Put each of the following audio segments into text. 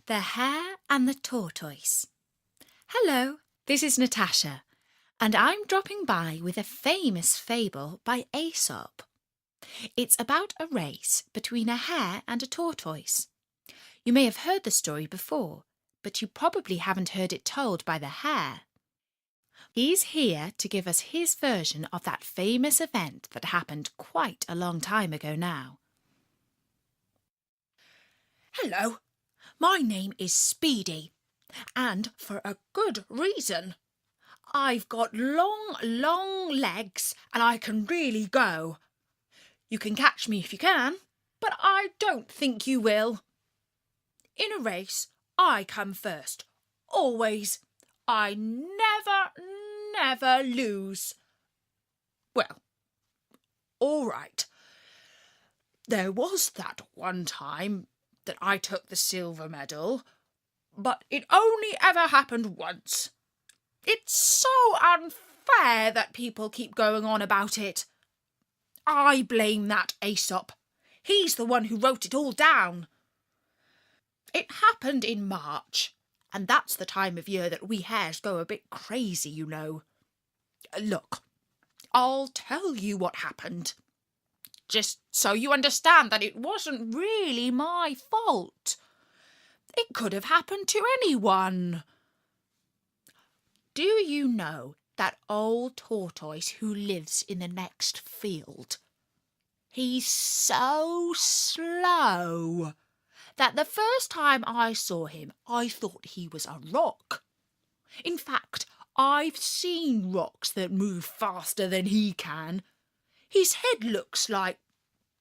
The Hare and the Tortoise. Hello, this is Natasha, and I'm dropping by with a famous fable by Aesop. It's about a race between a hare and a tortoise. You may have heard the story before, but you probably haven't heard it told by the hare. He's here to give us his version of that famous event that happened quite a long time ago now. Hello, my name is Speedy, and for a good reason. I've got long legs and I can really go. You can catch me if you can, but I don't think you will. In a race, I come first, always. I never lose. Well, all right. There was that one time that I took the silver medal, but it only ever happened once. It's so unfair that people keep going on about it. I blame that Aesop. He's the one who wrote it all down. It happened in March, and that's the time of year that we hares go a bit crazy, you know. Look, I'll tell you what happened, just so you understand that it wasn't really my fault. It could have happened to anyone. Do you know that old tortoise who lives in the next field? He's so slow that the first time I saw him, I thought he was a rock. In fact, I've seen rocks that move faster than he can. His head looks like,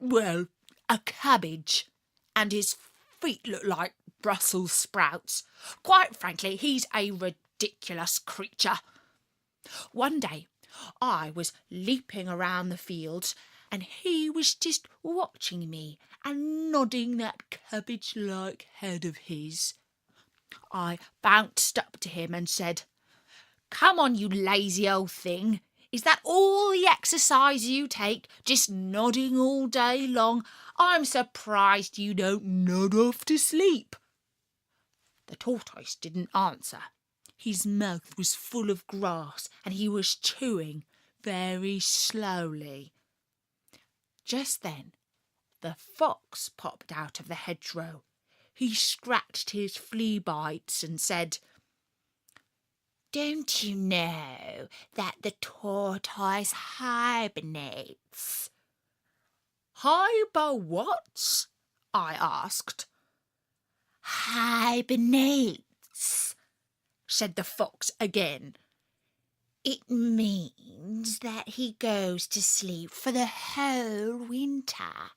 well, a cabbage, and his feet look like Brussels sprouts. Quite frankly, he's a ridiculous creature. One day, I was leaping around the fields, and he was just watching me and nodding that cabbage-like head of his. I bounced up to him and said, "Come on, you lazy old thing. Is that all the exercise you take, just nodding all day long? I'm surprised you don't nod off to sleep." The tortoise didn't answer. His mouth was full of grass and he was chewing very slowly. Just then, the fox popped out of the hedgerow. He scratched his flea bites and said, "Don't you know that the tortoise hibernates?" "Hiber-what?" I asked. "Hibernates," said the fox again. "It means that he goes to sleep for the whole winter."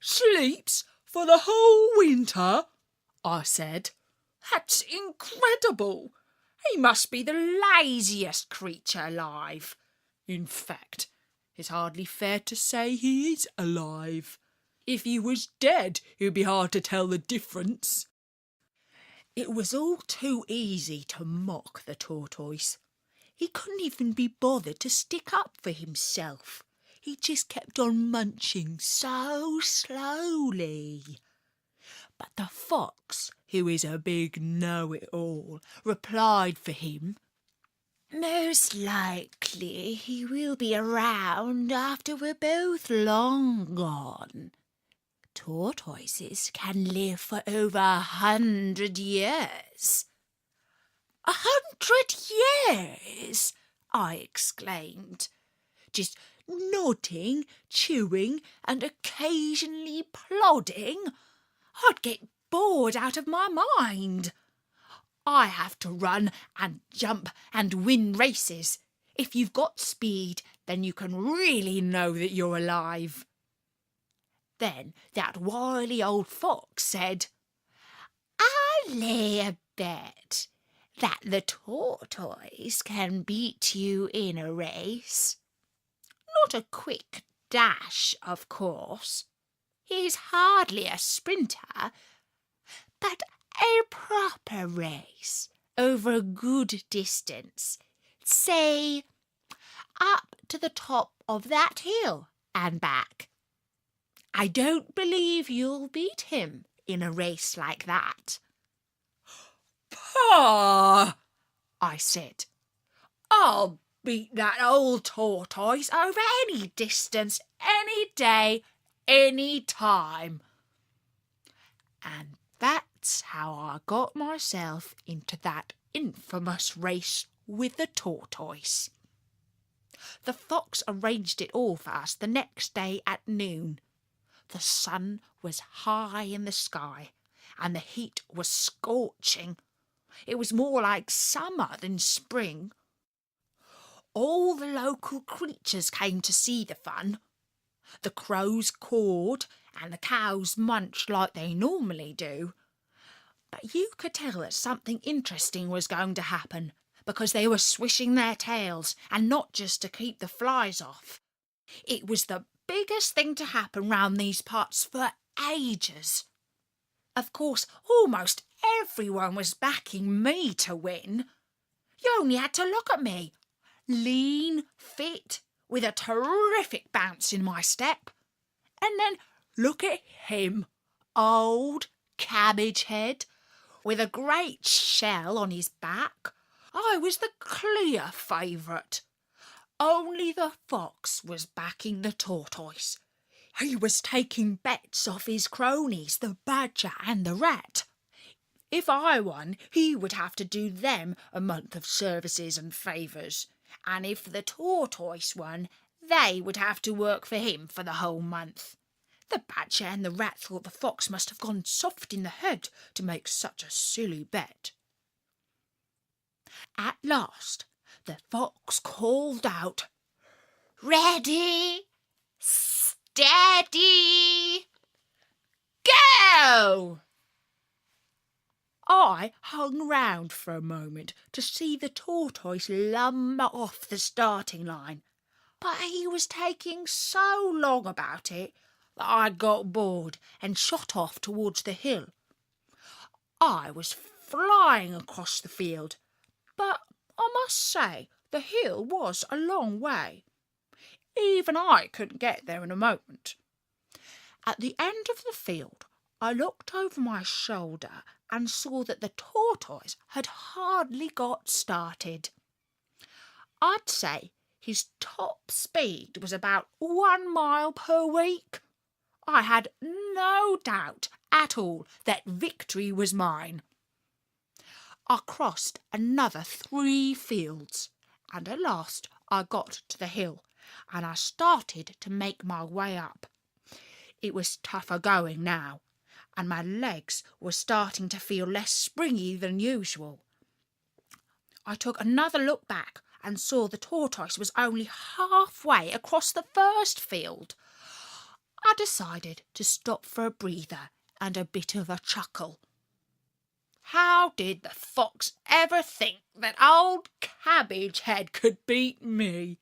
"Sleeps for the whole winter?" I said. "That's incredible. He must be the laziest creature alive. In fact, it's hardly fair to say he is alive. If he was dead, it would be hard to tell the difference." It was all too easy to mock the tortoise. He couldn't even be bothered to stick up for himself. He just kept on munching so slowly. But the fox, who is a big know-it-all, replied for him, "Most likely he will be around after we're both long gone. Tortoises can live for over 100 years. 100 years? I exclaimed, just nodding, chewing, and occasionally plodding. I'd get bored out of my mind. I have to run and jump and win races. If you've got speed, then you can really know that you're alive." Then that wily old fox said, "I'll lay a bet that the tortoise can beat you in a race. Not a quick dash, of course. He's hardly a sprinter, but a proper race over a good distance. Say, up to the top of that hill and back. I don't believe you'll beat him in a race like that. "Pah!" I said. "I'll beat that old tortoise over any distance, any day, any time." And that's how I got myself into that infamous race with the tortoise. The fox arranged it all for us the next day at noon. The sun was high in the sky, and the heat was scorching. It was more like summer than spring. All the local creatures came to see the fun. The crows cawed, and the cows munched like they normally do. But you could tell that something interesting was going to happen, because they were swishing their tails, and not just to keep the flies off. It was the biggest thing to happen round these parts for ages. Of course, almost everyone was backing me to win. You only had to look at me, lean, fit, with a terrific bounce in my step. And then look at him, old cabbage head, with a great shell on his back. I was the clear favourite. Only the fox was backing the tortoise. He was taking bets off his cronies, the badger and the rat. If I won, he would have to do them a month of services and favours. And if the tortoise won, they would have to work for him for the whole month. The badger and the rat thought the fox must have gone soft in the head to make such a silly bet. At last, the fox called out, "Ready, steady, go!" I hung round for a moment to see the tortoise lumber off the starting line, but he was taking so long about it that I got bored and shot off towards the hill. I was flying across the field, but I must say the hill was a long way. Even I couldn't get there in a moment. At the end of the field, I looked over my shoulder and saw that the tortoise had hardly got started. I'd say his top speed was about 1 mile per week. I had no doubt at all that victory was mine. I crossed another 3 fields, and at last I got to the hill, and I started to make my way up. It was tougher going now, and my legs were starting to feel less springy than usual. I took another look back and saw the tortoise was only halfway across the first field. I decided to stop for a breather and a bit of a chuckle. How did the fox ever think that old Cabbage Head could beat me?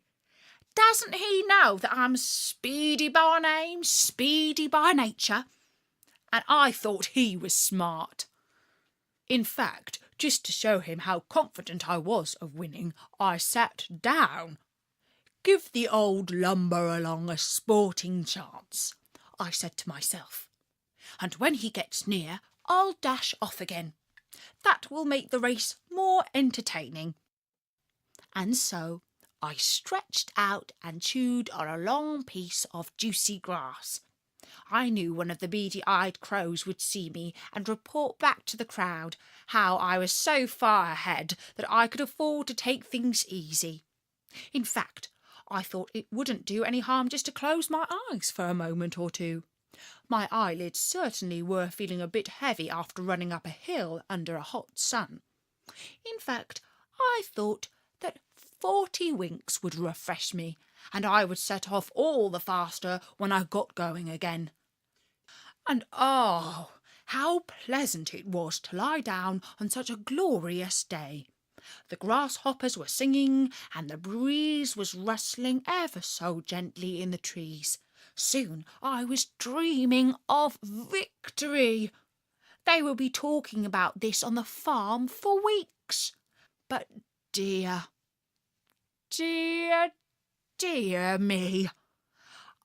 Doesn't he know that I'm speedy by name, speedy by nature? And I thought he was smart. In fact, just to show him how confident I was of winning, I sat down. "Give the old lumber along a sporting chance," I said to myself. "And when he gets near, I'll dash off again. That will make the race more entertaining." And so I stretched out and chewed on a long piece of juicy grass. I knew one of the beady-eyed crows would see me and report back to the crowd how I was so far ahead that I could afford to take things easy. In fact, I thought it wouldn't do any harm just to close my eyes for a moment or two. My eyelids certainly were feeling a bit heavy after running up a hill under a hot sun. In fact, I thought that 40 winks would refresh me, and I would set off all the faster when I got going again. And oh, how pleasant it was to lie down on such a glorious day. The grasshoppers were singing, and the breeze was rustling ever so gently in the trees. Soon I was dreaming of victory. They will be talking about this on the farm for weeks. But dear, dear, dear me,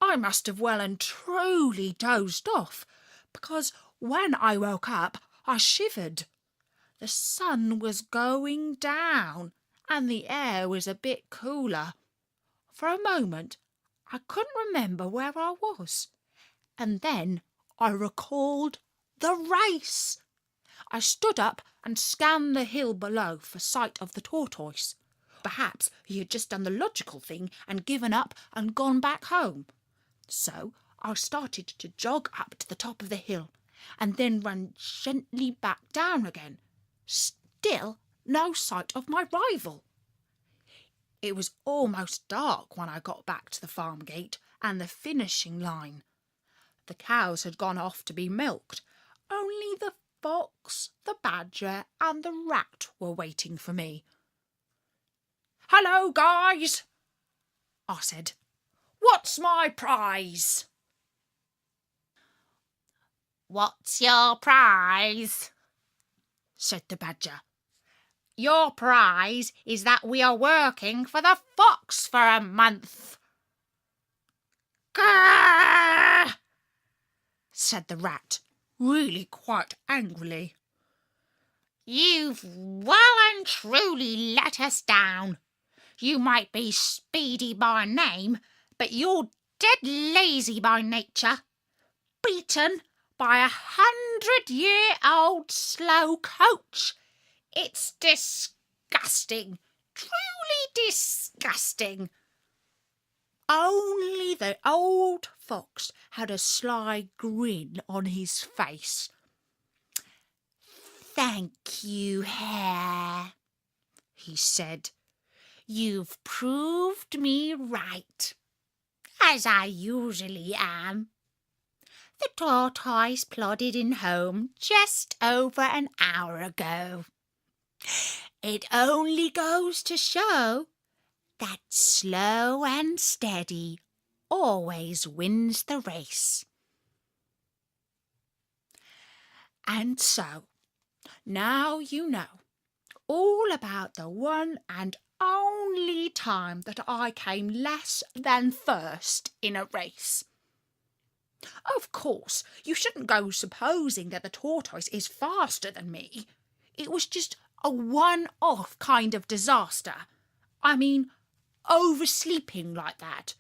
I must have well and truly dozed off, because When I woke up, I shivered. The sun was going down and the air was a bit cooler. For a moment, I couldn't remember where I was. And then I recalled the race. I stood up and scanned the hill below for sight of the tortoise. Perhaps he had just done the logical thing and given up and gone back home. So I started to jog up to the top of the hill and then ran gently back down again. Still no sight of my rival. It was almost dark when I got back to the farm gate and the finishing line. The cows had gone off to be milked. Only the fox, the badger and the rat were waiting for me. "Hello, guys," I said. "What's my prize?" "What's your prize?" said the badger. "Your prize is that we are working for the fox for a month." "Grrr!" said the rat, really quite angrily. "You've well and truly let us down. You might be speedy by name, but you're dead lazy by nature. Beaten by 100-year-old slow coach. It's disgusting, truly disgusting." Only the old fox had a sly grin on his face. "Thank you, Hare," he said. "You've proved me right, as I usually am. The tortoise plodded in home just over an hour ago. It only goes to show that slow and steady always wins the race." And so, now you know all about the one and only time that I came less than first in a race. Of course, you shouldn't go supposing that the tortoise is faster than me. It was just a one-off kind of disaster. I mean, oversleeping like that.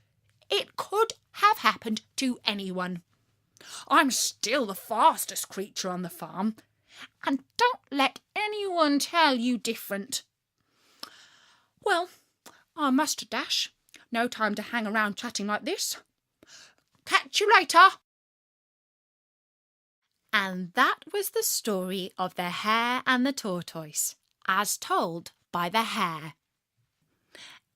It could have happened to anyone. I'm still the fastest creature on the farm, and don't let anyone tell you different. Well, I must dash. No time to hang around chatting like this. Catch you later. And that was the story of the hare and the tortoise, as told by the hare.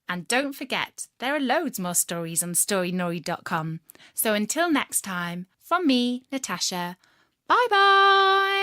And don't forget, there are loads more stories on storynori.com. So until next time, from me, Natasha, bye-bye!